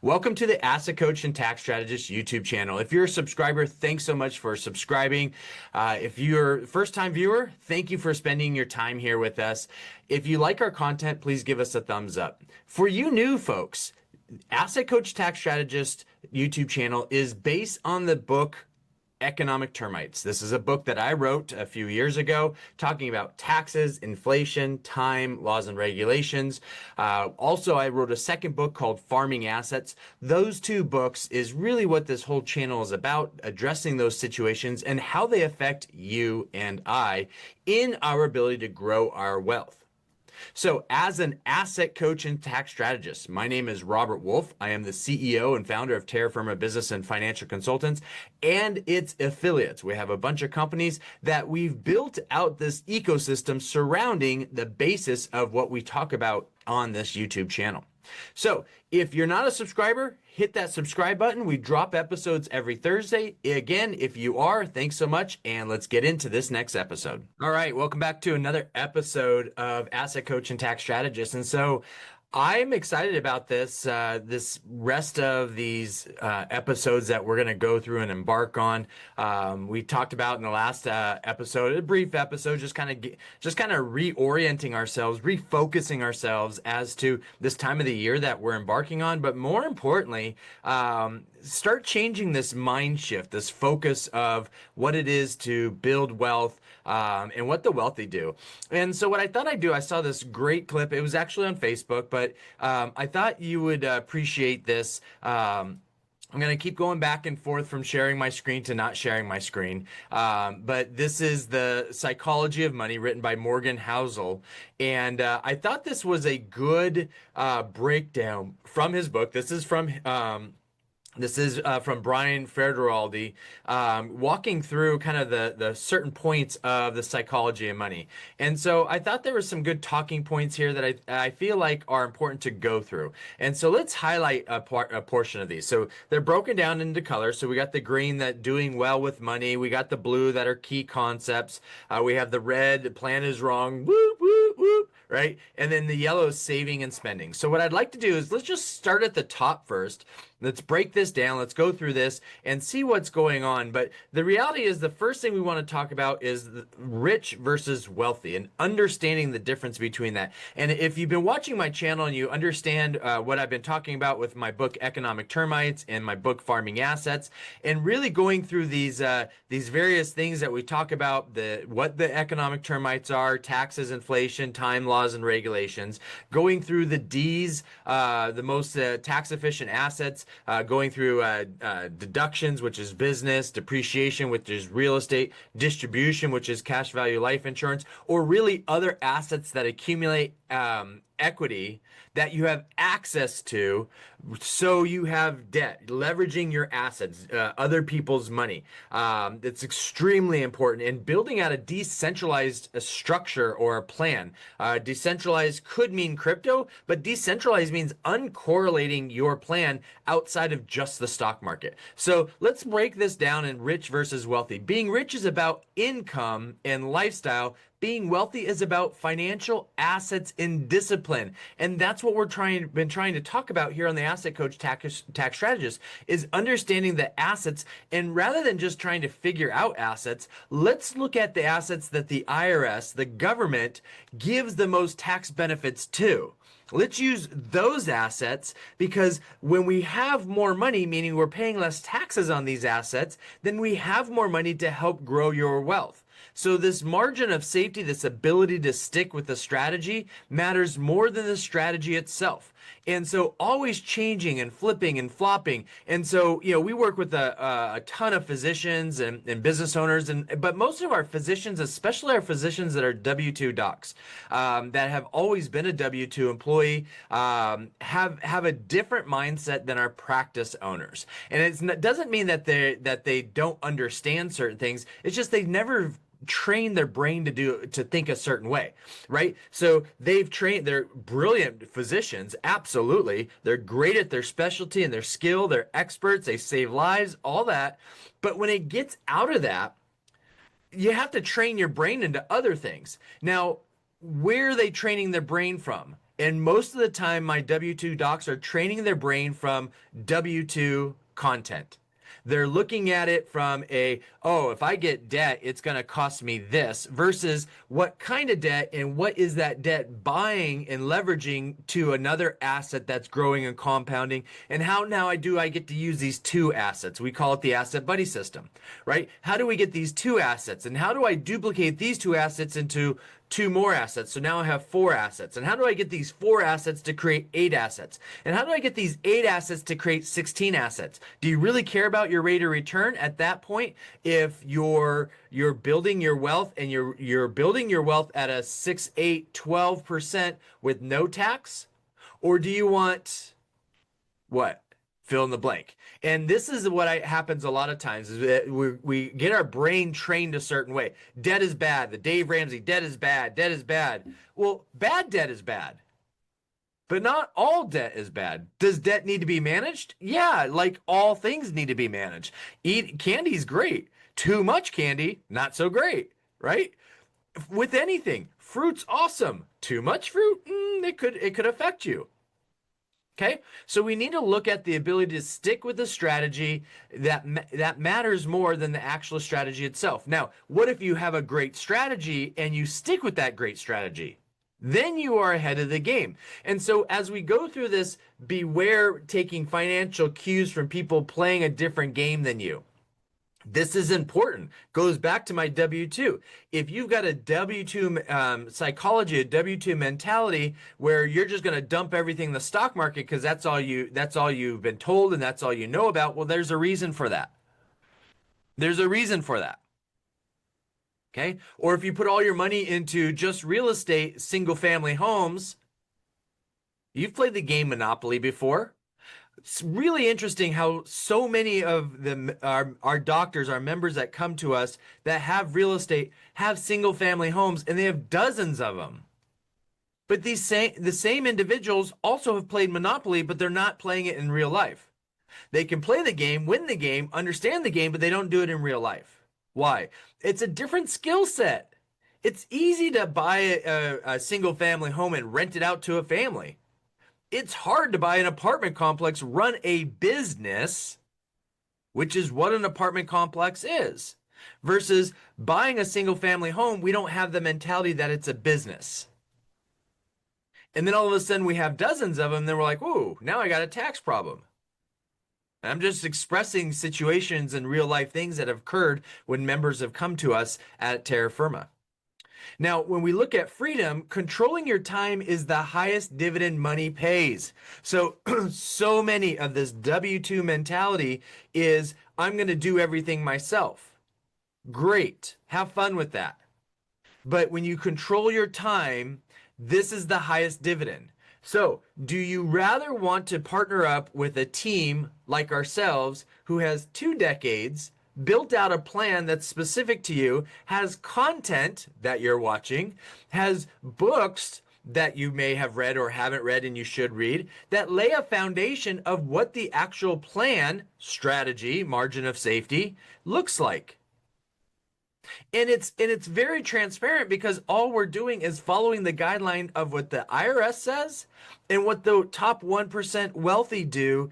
Welcome to the Asset Coach and Tax Strategist YouTube channel. If you're a subscriber, thanks so much for subscribing. If you're a first-time viewer, thank you for spending your time here with us. If you like our content, please give us a thumbs up. For you new folks, Asset Coach Tax Strategist YouTube channel is based on the book Economic Termites. This is a book that I wrote a few years ago talking about taxes, inflation, time, laws, and regulations. Also, I wrote a second book called Farming Assets. Those two books is really what this whole channel is about, addressing those situations and how they affect you and I in our ability to grow our wealth. So as an asset coach and tax strategist, my name is Robert Wolf. I am the CEO and founder of Terra Firma Business and Financial Consultants and its affiliates. We have a bunch of companies that we've built out this ecosystem surrounding the basis of what we talk about on this YouTube channel. So if you're not a subscriber, hit that subscribe button. We drop episodes every Thursday. Again, if you are, thanks so much. And let's get into this next episode. All right, welcome back to another episode of Asset Coach and Tax Strategist. And so I'm excited about this rest of these episodes that we're going to go through and embark on. We talked about in the last episode, a brief episode, just kind of reorienting ourselves, refocusing ourselves as to this time of the year that we're embarking on. But more importantly, start changing this mind shift, this focus of what it is to build wealth and what the wealthy do. And so what I thought I'd do, I saw this great clip. It was actually on Facebook, but I thought you would appreciate this. I'm going to keep going back and forth from sharing my screen to not sharing my screen. But this is The Psychology of Money, written by Morgan Housel. And I thought this was a good breakdown from his book. This is from Brian Federaldi, walking through kind of the certain points of the psychology of money. And so I thought there were some good talking points here that I feel like are important to go through. And so let's highlight a portion of these. So they're broken down into colors. So we got the green, that doing well with money. We got the blue, that are key concepts. We have the red, the plan is wrong. Whoop, whoop, whoop. Right? And then the yellow is saving and spending. So what I'd like to do is let's just start at the top first. Let's break this down. Let's go through this and see what's going on. But the reality is the first thing we want to talk about is rich versus wealthy and understanding the difference between that. And if you've been watching my channel and you understand what I've been talking about with my book Economic Termites and my book Farming Assets, and really going through these various things that we talk about, what the economic termites are, taxes, inflation, time, laws, and regulations, going through the D's, the most tax efficient assets, going through deductions, which is business, depreciation, which is real estate, distribution, which is cash value life insurance, or really other assets that accumulate equity that you have access to, so you have debt, leveraging your assets, other people's money. It's extremely important. And building out a decentralized structure or a plan. Decentralized could mean crypto, but decentralized means uncorrelating your plan outside of just the stock market. So let's break this down in rich versus wealthy. Being rich is about income and lifestyle. Being wealthy is about financial assets and discipline. And that's what we're been trying to talk about here on the Asset Coach Tax Strategist, is understanding the assets. And rather than just trying to figure out assets, let's look at the assets that the IRS, the government, gives the most tax benefits to. Let's use those assets, because when we have more money, meaning we're paying less taxes on these assets, then we have more money to help grow your wealth. So this margin of safety, this ability to stick with the strategy, matters more than the strategy itself. And so always changing and flipping and flopping. And so, we work with a ton of physicians and business owners, but most of our physicians, especially our physicians that are W-2 docs, that have always been a W-2 employee, have a different mindset than our practice owners. And it doesn't mean that they don't understand certain things. It's just they've never train their brain to think a certain way, right? So they're brilliant physicians, absolutely. They're great at their specialty and their skill, they're experts, they save lives, all that. But when it gets out of that, you have to train your brain into other things. Now, where are they training their brain from? And most of the time, my W-2 docs are training their brain from W-2 content. They're looking at it from oh, if I get debt, it's going to cost me this versus what kind of debt and what is that debt buying and leveraging to another asset that's growing and compounding, and how now I get to use these two assets. We call it the asset buddy system, right? How do we get these two assets, and how do I duplicate these two assets into two more assets? So now I have four assets. And how do I get these four assets to create 8 assets? And how do I get these 8 assets to create 16 assets? Do you really care about your rate of return at that point if you're building your wealth and you're building your wealth at a 6, 8, 12% with no tax? Or do you want what? Fill in the blank. And this is what happens a lot of times is that we get our brain trained a certain way. Debt is bad. The Dave Ramsey, debt is bad. Debt is bad. Well, bad debt is bad. But not all debt is bad. Does debt need to be managed? Yeah, like all things need to be managed. Candy's great. Too much candy, not so great, right? With anything, fruit's awesome. Too much fruit, it could affect you. Okay, so we need to look at the ability to stick with the strategy that matters more than the actual strategy itself. Now, what if you have a great strategy and you stick with that great strategy? Then you are ahead of the game. And so as we go through this, beware taking financial cues from people playing a different game than you. This is important. Goes back to my W-2. If you've got a W-2 psychology, a W-2 mentality where you're just going to dump everything in the stock market because that's all you've been told and that's all you know about, well, there's a reason for that. There's a reason for that. Okay? Or if you put all your money into just real estate, single family homes, you've played the game Monopoly before. It's really interesting how so many of our doctors, our members that come to us that have real estate, have single family homes, and they have dozens of them. But the same individuals also have played Monopoly, but they're not playing it in real life. They can play the game, win the game, understand the game, but they don't do it in real life. Why? It's a different skill set. It's easy to buy a single family home and rent it out to a family. It's hard to buy an apartment complex, run a business, which is what an apartment complex is, versus buying a single family home. We don't have the mentality that it's a business. And then all of a sudden we have dozens of them. And then we're like, ooh, now I got a tax problem. And I'm just expressing situations and real life things that have occurred when members have come to us at Terra Firma. Now, when we look at freedom, controlling your time is the highest dividend money pays. So, so many of this W-2 mentality is, I'm going to do everything myself. Great. Have fun with that. But when you control your time, this is the highest dividend. So, do you rather want to partner up with a team like ourselves who has 2 decades, built out a plan that's specific to you, has content that you're watching, has books that you may have read or haven't read and you should read, that lay a foundation of what the actual plan, strategy, margin of safety looks like? And it's very transparent because all we're doing is following the guideline of what the IRS says and what the top 1% wealthy do.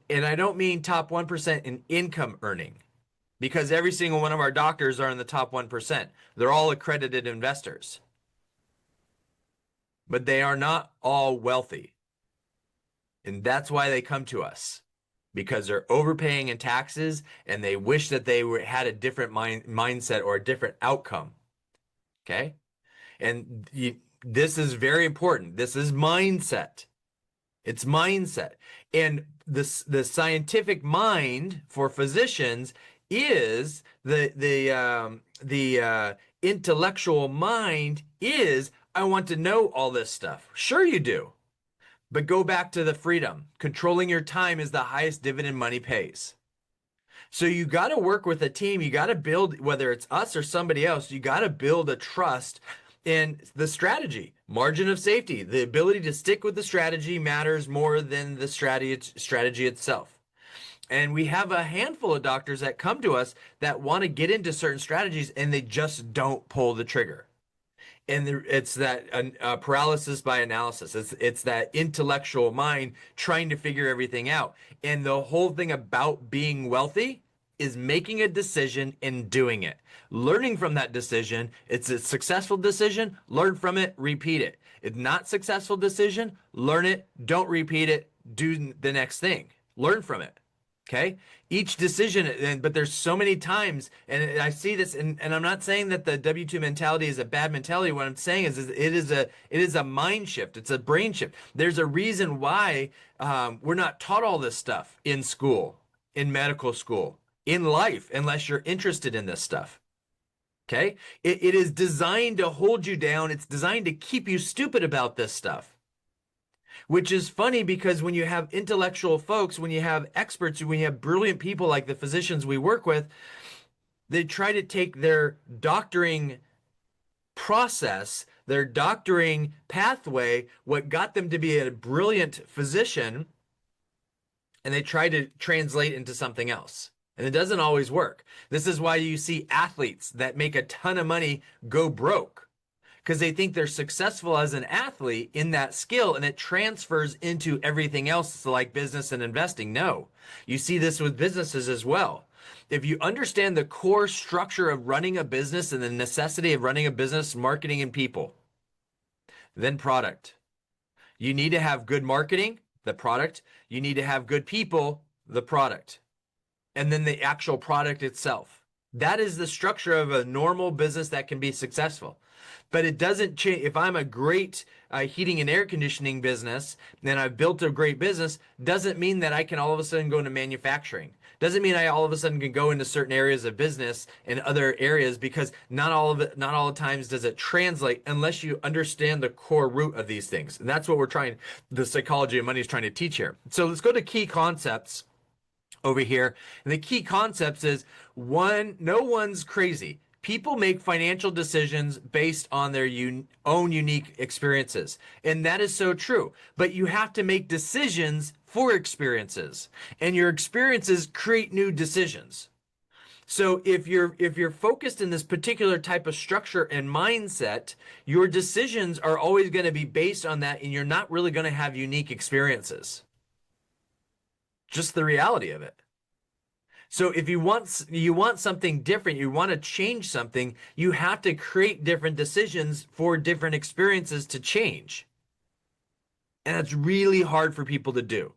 And I don't mean top 1% in income earning, because every single one of our doctors are in the top 1%. They're all accredited investors. But they are not all wealthy. And that's why they come to us, because they're overpaying in taxes and they wish that they had a different mindset or a different outcome. Okay? And this is very important. This is mindset. It's mindset. And the scientific mind for physicians is the intellectual mind is, I want to know all this stuff. Sure you do. But go back to the freedom. Controlling your time is the highest dividend money pays. So you got to work with a team. You got to build, whether it's us or somebody else, you got to build a trust in the strategy. Margin of safety. The ability to stick with the strategy matters more than the strategy itself. And we have a handful of doctors that come to us that want to get into certain strategies and they just don't pull the trigger. And it's that paralysis by analysis. It's that intellectual mind trying to figure everything out. And the whole thing about being wealthy is making a decision and doing it. Learning from that decision. It's a successful decision. Learn from it. Repeat it. It's not successful decision. Learn it. Don't repeat it. Do the next thing. Learn from it. Okay. Each decision, but there's so many times, and I see this, and I'm not saying that the W2 mentality is a bad mentality. What I'm saying is it is a mind shift. It's a brain shift. There's a reason why we're not taught all this stuff in school, in medical school, in life, unless you're interested in this stuff. Okay. It is designed to hold you down. It's designed to keep you stupid about this stuff. Which is funny because when you have intellectual folks, when you have experts, when you have brilliant people like the physicians we work with, they try to take their doctoring process, their doctoring pathway, what got them to be a brilliant physician, and they try to translate into something else. And it doesn't always work. This is why you see athletes that make a ton of money go broke, because they think they're successful as an athlete in that skill and it transfers into everything else like business and investing. No, you see this with businesses as well. If you understand the core structure of running a business and the necessity of running a business, marketing and people, then product. You need to have good marketing, the product. You need to have good people, the product. And then the actual product itself. That is the structure of a normal business that can be successful. But it doesn't change. If I'm a great heating and air conditioning business, and I've built a great business, doesn't mean that I can all of a sudden go into manufacturing. Doesn't mean I all of a sudden can go into certain areas of business and other areas, because not all the times does it translate unless you understand the core root of these things. And that's what the psychology of money is trying to teach here. So let's go to key concepts over here. And the key concepts is one, no one's crazy. People make financial decisions based on their own unique experiences. And that is so true. But you have to make decisions for experiences. And your experiences create new decisions. So if you're focused in this particular type of structure and mindset, your decisions are always going to be based on that, and you're not really going to have unique experiences. Just the reality of it. So if you want something different, you want to change something, you have to create different decisions for different experiences to change. And that's really hard for people to do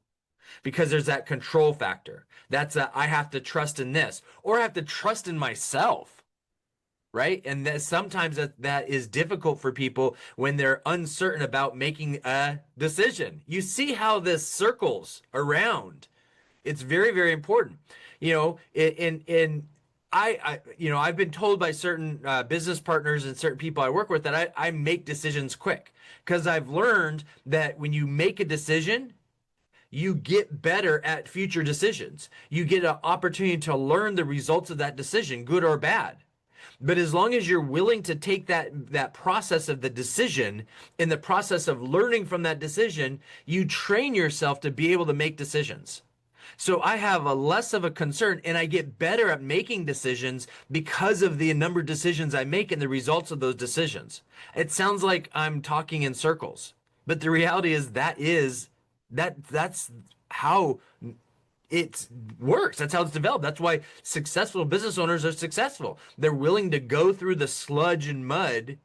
because there's that control factor. I have to trust in this, or I have to trust in myself, right? And sometimes that is difficult for people when they're uncertain about making a decision. You see how this circles around. It's very, very important. I've been told by certain business partners and certain people I work with that I make decisions quick, because I've learned that when you make a decision, you get better at future decisions. You get an opportunity to learn the results of that decision, good or bad. But as long as you're willing to take that process of the decision, in the process of learning from that decision, you train yourself to be able to make decisions. So I have a less of a concern, and I get better at making decisions because of the number of decisions I make and the results of those decisions. It sounds like I'm talking in circles, but the reality is that's how it works. That's how it's developed. That's why successful business owners are successful. They're willing to go through the sludge and mud,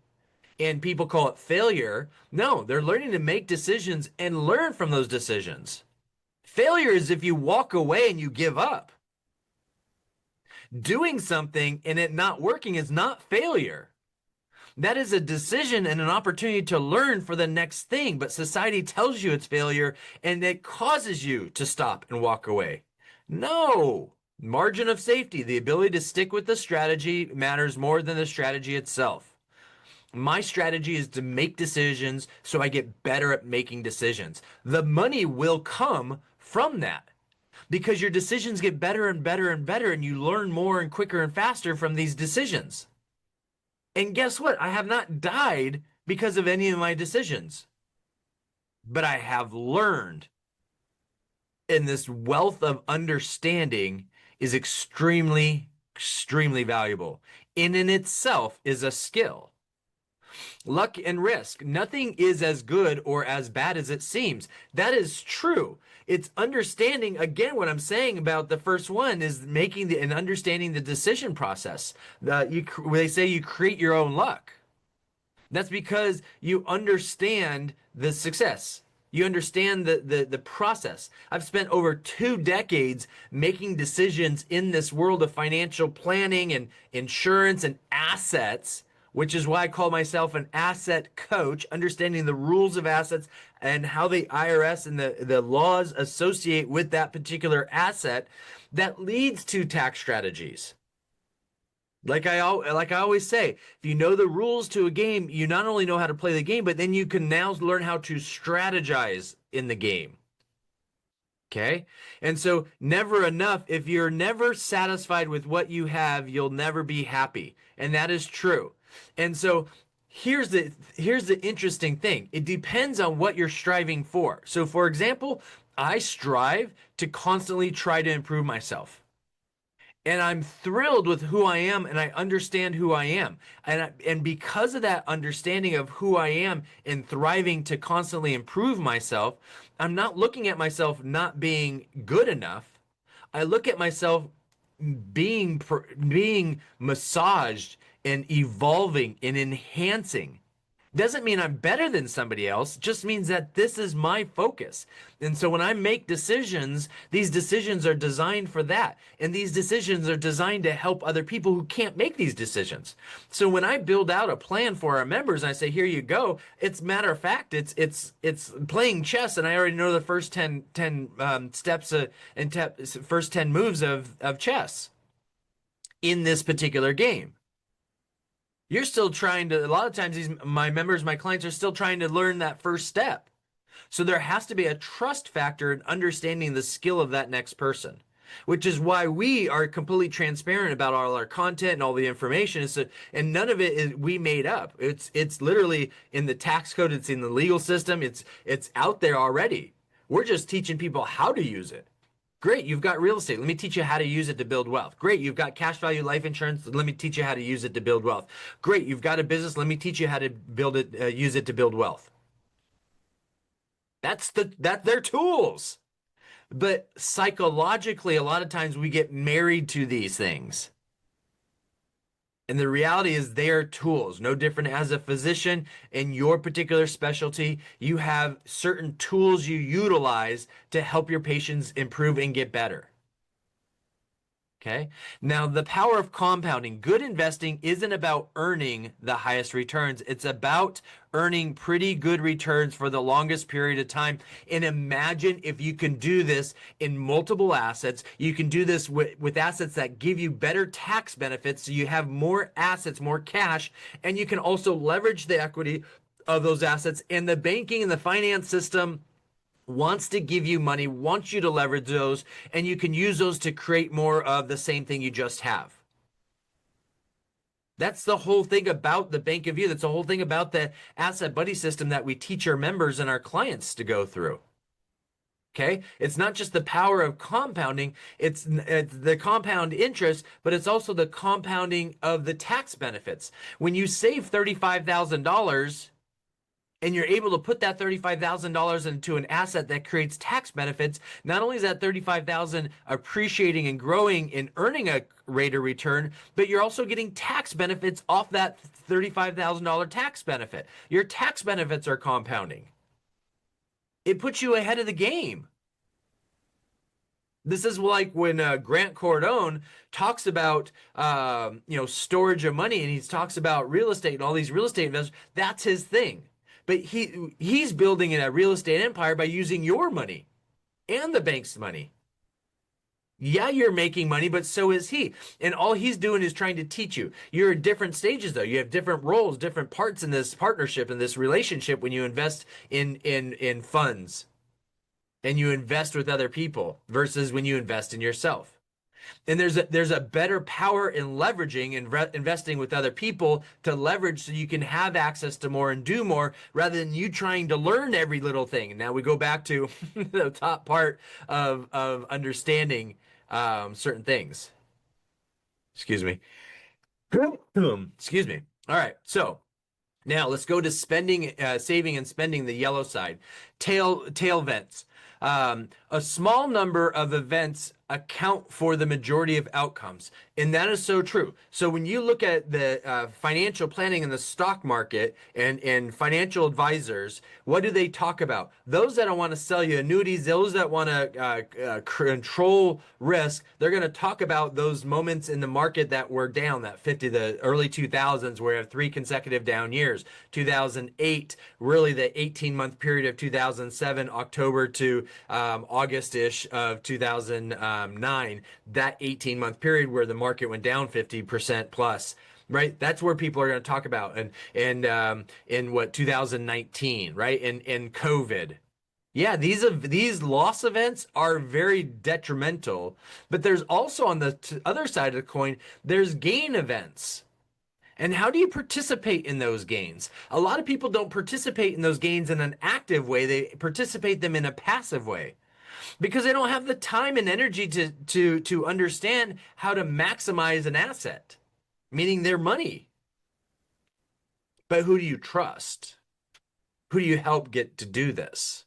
and people call it failure. No, they're learning to make decisions and learn from those decisions. Failure is if you walk away and you give up. Doing something and it not working is not failure. That is a decision and an opportunity to learn for the next thing. But society tells you it's failure, and it causes you to stop and walk away. No. Margin of safety, the ability to stick with the strategy, matters more than the strategy itself. My strategy is to make decisions so I get better at making decisions. The money will come from that, because your decisions get better and better and better, and you learn more and quicker and faster from these decisions. And guess what? I have not died because of any of my decisions, but I have learned. And this wealth of understanding is extremely, extremely valuable. In itself is a skill. Luck and risk. Nothing is as good or as bad as it seems. That is true. It's understanding, again, what I'm saying about the first one is making and understanding the decision process. They say you create your own luck. That's because you understand the success. You understand the process. I've spent over 2 decades making decisions in this world of financial planning and insurance and assets, which is why I call myself an asset coach, understanding the rules of assets and how the IRS and the laws associate with that particular asset that leads to tax strategies. Like I always say, if you know the rules to a game, you not only know how to play the game, but then you can now learn how to strategize in the game. Okay? And so never enough. If you're never satisfied with what you have, you'll never be happy. And that is true. And so here's the interesting thing. It depends on what you're striving for. So for example, I strive to constantly try to improve myself, and I'm thrilled with who I am, and I understand who I am. And because of that understanding of who I am and thriving to constantly improve myself, I'm not looking at myself not being good enough. I look at myself being massaged and evolving and enhancing. Doesn't mean I'm better than somebody else, just means that this is my focus. And so when I make decisions, these decisions are designed for that. And these decisions are designed to help other people who can't make these decisions. So when I build out a plan for our members and I say, here you go, it's matter of fact, it's playing chess, and I already know the first 10 steps and first 10 moves of chess in this particular game. You're still trying to, a lot of times my members, my clients are still trying to learn that first step. So there has to be a trust factor in understanding the skill of that next person, which is why we are completely transparent about all our content and all the information. And none of it is we made up. It's literally in the tax code. It's in the legal system. It's out there already. We're just teaching people how to use it. Great, you've got real estate. Let me teach you how to use it to build wealth. Great, you've got cash value life insurance. Let me teach you how to use it to build wealth. Great, you've got a business. Let me teach you how to build it, use it to build wealth. That's their tools. But psychologically, a lot of times we get married to these things. And the reality is they are tools, no different as a physician in your particular specialty. You have certain tools you utilize to help your patients improve and get better. Okay. Now, the power of compounding. Good investing isn't about earning the highest returns. It's about earning pretty good returns for the longest period of time. And imagine if you can do this in multiple assets. You can do this with assets that give you better tax benefits. So you have more assets, more cash, and you can also leverage the equity of those assets. And the banking and the finance system wants to give you money, wants you to leverage those, and you can use those to create more of the same thing you just have. That's the whole thing about the Bank of You. That's the whole thing about the asset buddy system that we teach our members and our clients to go through. Okay, it's not just the power of compounding, it's the compound interest, but it's also the compounding of the tax benefits. When you save $35,000, and you're able to put that $35,000 into an asset that creates tax benefits, not only is that $35,000 appreciating and growing and earning a rate of return, but you're also getting tax benefits off that $35,000 tax benefit. Your tax benefits are compounding. It puts you ahead of the game. This is like when Grant Cardone talks about storage of money, and he talks about real estate and all these real estate investors. That's his thing. But he's building a real estate empire by using your money and the bank's money. Yeah, you're making money, but so is he. And all he's doing is trying to teach you. You're at different stages, though. You have different roles, different parts in this partnership, in this relationship when you invest in funds and you invest with other people versus when you invest in yourself. And there's a better power in leveraging and investing with other people to leverage so you can have access to more and do more rather than you trying to learn every little thing. And now we go back to the top part of understanding certain things. Excuse me. Excuse me. All right. So Now let's go to spending, saving and spending, the yellow side. Tail events. A small number of events account for the majority of outcomes. And that is so true. So when you look at the financial planning in the stock market and financial advisors, what do they talk about? Those that don't want to sell you annuities, those that want to control risk, they're going to talk about those moments in the market that were down, the early 2000s, where we have 3 consecutive down years. 2008, really the 18-month period of 2007, October to August-ish of 2009, that 18-month period where the market went down 50% plus. Right, that's where people are going to talk about, and in what 2019, right, and COVID. Yeah, these loss events are very detrimental, but there's also on the other side of the coin, there's gain events. And how do you participate in those gains? A lot of people don't participate in those gains in an active way. They participate them in a passive way because they don't have the time and energy to understand how to maximize an asset, meaning their money. But who do you trust? Who do you help get to do this?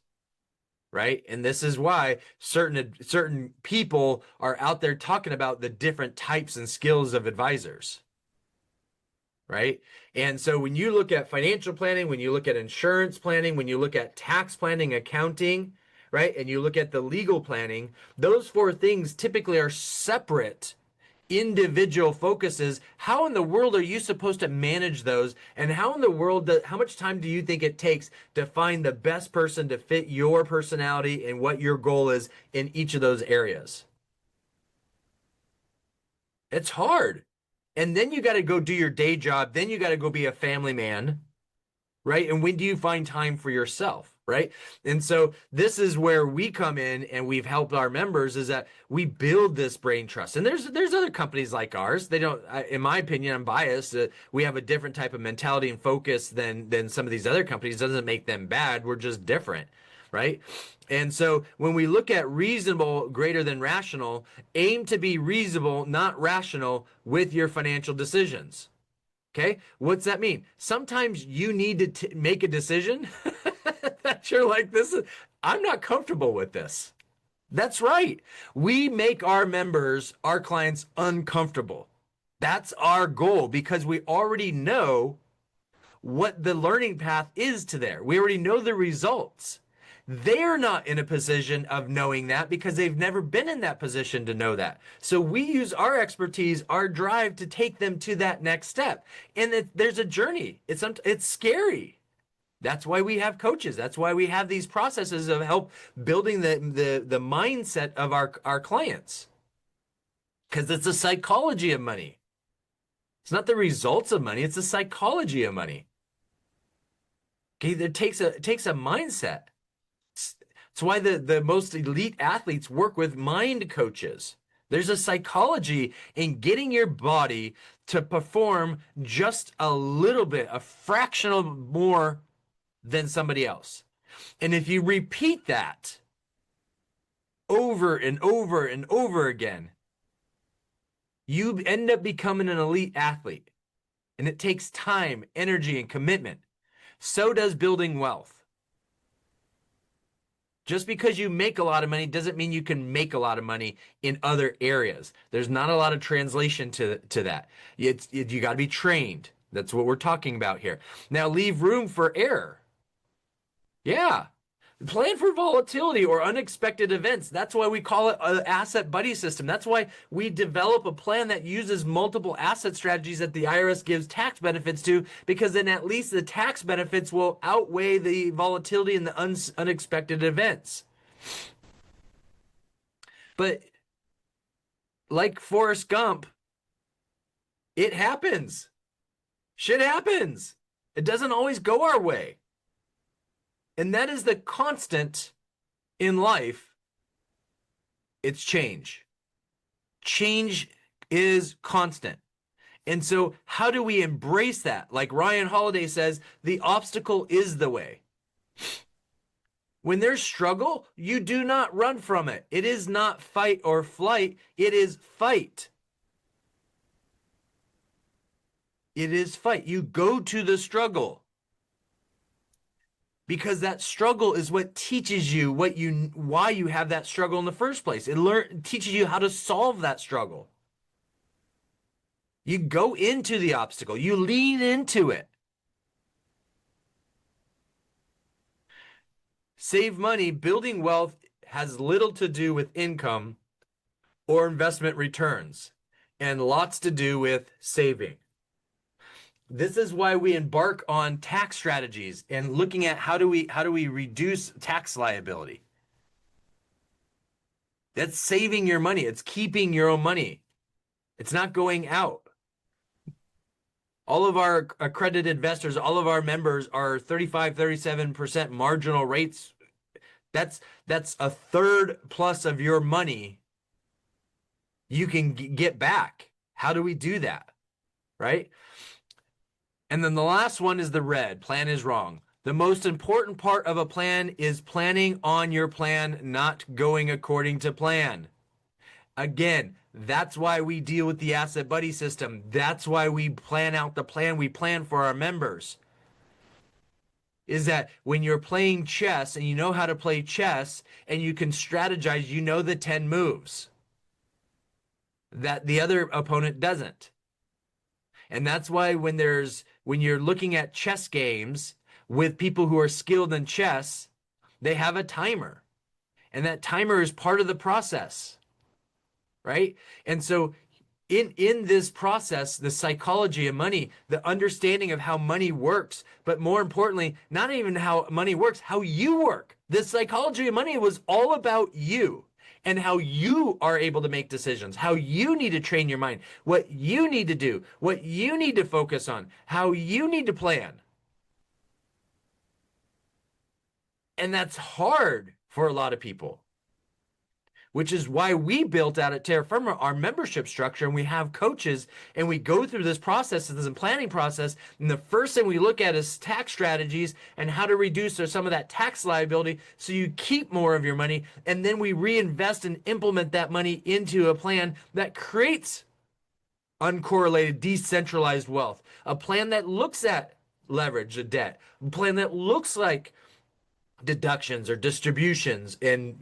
Right? And this is why certain people are out there talking about the different types and skills of advisors. Right? And so when you look at financial planning, when you look at insurance planning, when you look at tax planning, accounting, right? And you look at the legal planning, those 4 things typically are separate individual focuses. How in the world are you supposed to manage those? And how in the world, how much time do you think it takes to find the best person to fit your personality and what your goal is in each of those areas? It's hard. And then you got to go do your day job. Then you got to go be a family man, right? And when do you find time for yourself, right? And so this is where we come in and we've helped our members, is that we build this brain trust. And there's other companies like ours. They don't, in my opinion, I'm biased. We have a different type of mentality and focus than some of these other companies. It doesn't make them bad. We're just different, right? And so when we look at reasonable greater than rational, aim to be reasonable, not rational, with your financial decisions. Okay, what's that mean? Sometimes you need to make a decision that you're like, I'm not comfortable with this. That's right. We make our members, our clients, uncomfortable. That's our goal, because we already know what the learning path is to there. We already know the results. They're not in a position of knowing that because they've never been in that position to know that. So we use our expertise, our drive, to take them to that next step. And there's a journey. It's scary. That's why we have coaches. That's why we have these processes of help building the mindset of our clients. Because it's the psychology of money. It's not the results of money. It's the psychology of money. Okay, it takes a mindset. It's why the most elite athletes work with mind coaches. There's a psychology in getting your body to perform just a little bit, a fractional more than somebody else. And if you repeat that over and over and over again, you end up becoming an elite athlete. And it takes time, energy, and commitment. So does building wealth. Just because you make a lot of money doesn't mean you can make a lot of money in other areas. There's not a lot of translation to that. You got to be trained. That's what we're talking about here. Now, leave room for error. Yeah. Plan for volatility or unexpected events. That's why we call it an asset buddy system. That's why we develop a plan that uses multiple asset strategies that the IRS gives tax benefits to, because then at least the tax benefits will outweigh the volatility and the unexpected events. But like Forrest Gump, it happens. Shit happens. It doesn't always go our way. And that is the constant in life. It's change. Change is constant. And so how do we embrace that? Like Ryan Holiday says, the obstacle is the way. When there's struggle, you do not run from it. It is not fight or flight. It is fight. It is fight. You go to the struggle. because that struggle is what teaches you why you have that struggle in the first place. It teaches you how to solve that struggle. You go into the obstacle, you lean into it. Save money, building wealth has little to do with income or investment returns, and lots to do with saving. This is why we embark on tax strategies and looking at how do we reduce tax liability. That's saving your money. It's keeping your own money. It's not going out. All of our accredited investors, all of our members are 35, 37% marginal rates. That's a third plus of your money you can get back. How do we do that? Right? And then the last one is the red. Plan is wrong. The most important part of a plan is planning on your plan, not going according to plan. Again, that's why we deal with the asset buddy system. That's why we plan out the plan we plan for our members. Is that when you're playing chess and you know how to play chess and you can strategize, you know the 10 moves that the other opponent doesn't. And that's why when you're looking at chess games with people who are skilled in chess, they have a timer. And that timer is part of the process. Right? And so in this process, the psychology of money, the understanding of how money works, but more importantly, not even how money works, how you work. The psychology of money was all about you and how you are able to make decisions, how you need to train your mind, what you need to do, what you need to focus on, how you need to plan. And that's hard for a lot of people, which is why we built out at Terra Firma our membership structure, and we have coaches, and we go through this process, this planning process, and the first thing we look at is tax strategies and how to reduce some of that tax liability so you keep more of your money, and then we reinvest and implement that money into a plan that creates uncorrelated, decentralized wealth, a plan that looks at leverage, the debt, a plan that looks like deductions or distributions and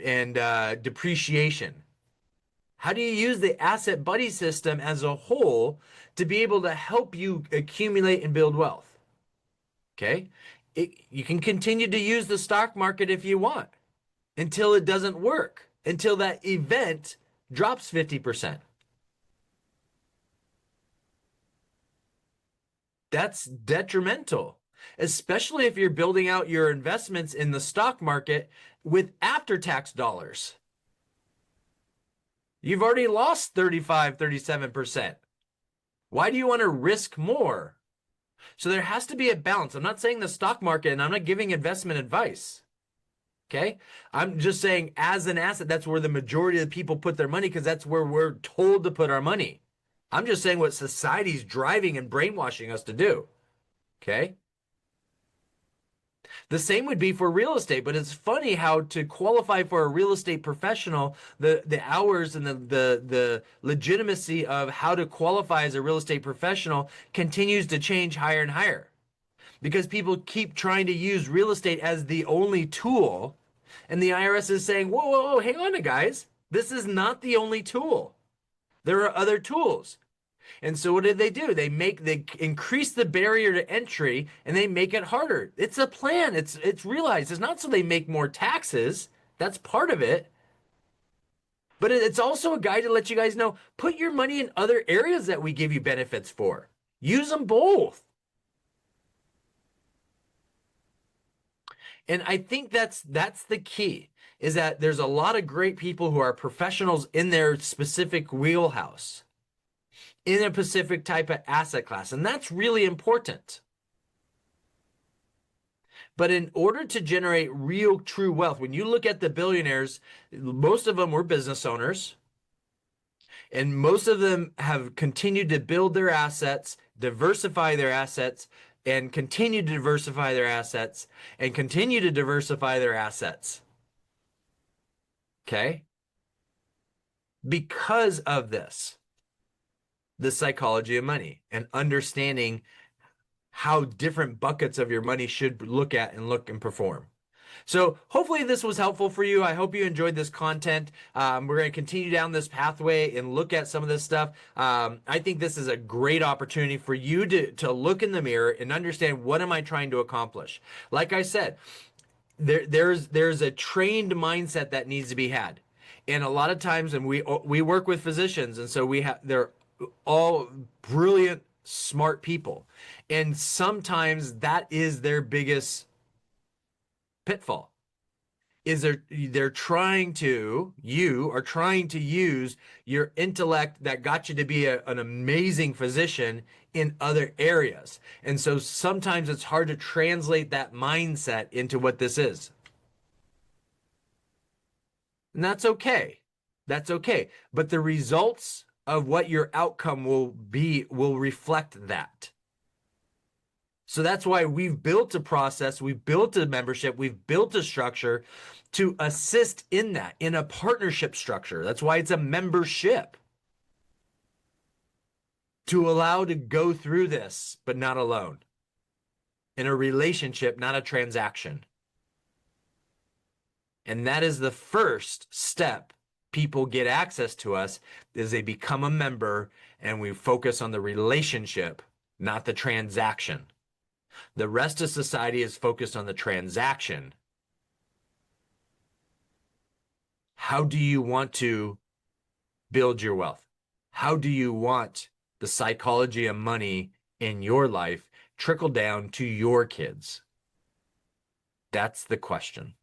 depreciation. How do you use the asset buddy system as a whole to be able to help you accumulate and build wealth? Okay. You can continue to use the stock market if you want until it doesn't work, until that event drops 50%. That's detrimental, especially if you're building out your investments in the stock market with after-tax dollars. You've already lost 35, 37%. Why do you want to risk more? So there has to be a balance. I'm not saying the stock market, and I'm not giving investment advice. Okay? I'm just saying as an asset, that's where the majority of the people put their money because that's where we're told to put our money. I'm just saying what society's driving and brainwashing us to do. Okay? The same would be for real estate, but it's funny how to qualify for a real estate professional, the hours and the legitimacy of how to qualify as a real estate professional continues to change higher and higher because people keep trying to use real estate as the only tool, and the IRS is saying, whoa, whoa, whoa, hang on, guys. This is not the only tool. There are other tools. And so what did they do? They increase the barrier to entry and they make it harder. It's a plan. It's realized it's not so they make more taxes. That's part of it. But it's also a guide to let you guys know, put your money in other areas that we give you benefits for. Use them both. And I think that's the key, is that there's a lot of great people who are professionals in their specific wheelhouse, in a specific type of asset class. And that's really important. But in order to generate real, true wealth, when you look at the billionaires, most of them were business owners. And most of them have continued to build their assets, diversify their assets, and continue to diversify their assets, and continue to diversify their assets. Okay? Because of this, the psychology of money and understanding how different buckets of your money should look at and look and perform. So hopefully this was helpful for you. I hope you enjoyed this content. We're going to continue down this pathway and look at some of this stuff. I think this is a great opportunity for you to look in the mirror and understand, what am I trying to accomplish? Like I said, there's a trained mindset that needs to be had. And a lot of times, and we work with physicians, and so they're all brilliant, smart people. And sometimes that is their biggest pitfall, is you are trying to use your intellect that got you to be an amazing physician in other areas. And so sometimes it's hard to translate that mindset into what this is. And that's okay. That's okay. But the results of what your outcome will be will reflect that. So that's why we've built a process, we've built a membership, we've built a structure to assist in that, in a partnership structure. That's why it's a membership, to allow to go through this, but not alone. In a relationship, not a transaction. And that is the first step. People get access to us is they become a member, and we focus on the relationship, not the transaction. The rest of society is focused on the transaction. How do you want to build your wealth? How do you want the psychology of money in your life trickle down to your kids? That's the question.